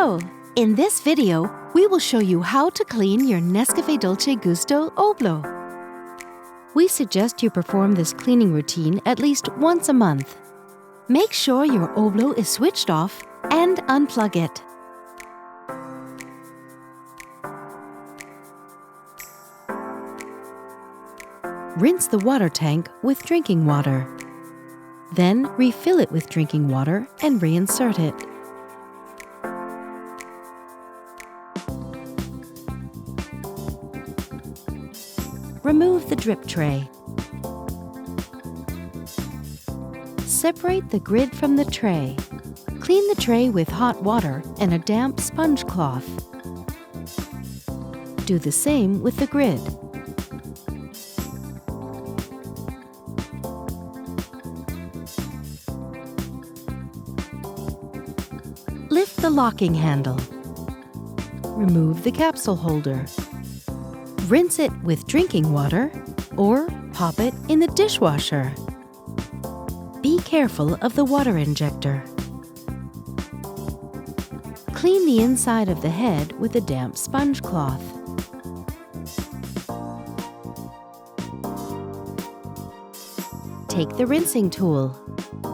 Hello! In this video, we will show you how to clean your NESCAFÉ Dolce Gusto Oblo. We suggest you perform this cleaning routine at least once a month. Make sure your Oblo is switched off and unplug it. Rinse the water tank with drinking water. Then refill it with drinking water and reinsert it. Remove the drip tray. Separate the grid from the tray. Clean the tray with hot water and a damp sponge cloth. Do the same with the grid. Lift the locking handle. Remove the capsule holder. Rinse it with drinking water or pop it in the dishwasher. Be careful of the water injector. Clean the inside of the head with a damp sponge cloth. Take the rinsing tool.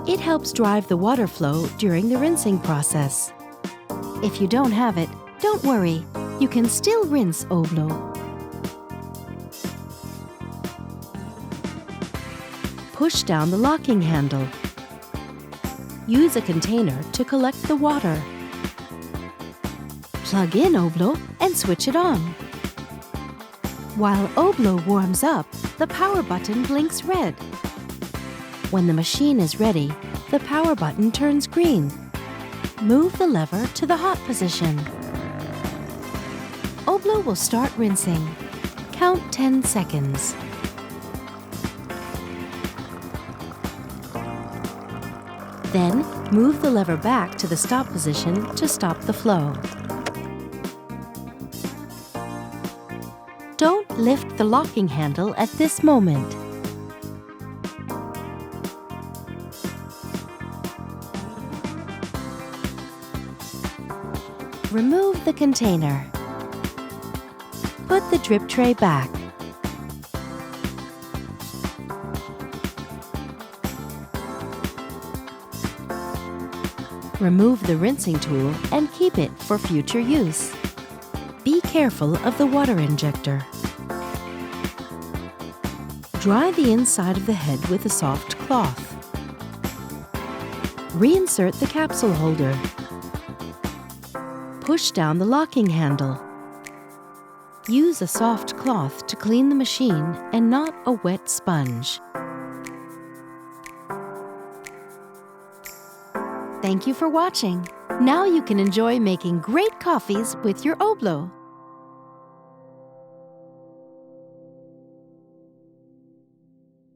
It helps drive the water flow during the rinsing process. If you don't have it, don't worry. You can still rinse Oblo. Push down the locking handle. Use a container to collect the water. Plug in Oblo and switch it on. While Oblo warms up, the power button blinks red. When the machine is ready, the power button turns green. Move the lever to the hot position. Oblo will start rinsing. Count 10 seconds. Then, move the lever back to the stop position to stop the flow. Don't lift the locking handle at this moment. Remove the container. Put the drip tray back. Remove the rinsing tool and keep it for future use. Be careful of the water injector. Dry the inside of the head with a soft cloth. Reinsert the capsule holder. Push down the locking handle. Use a soft cloth to clean the machine and not a wet sponge. Thank you for watching. Now you can enjoy making great coffees with your Oblo.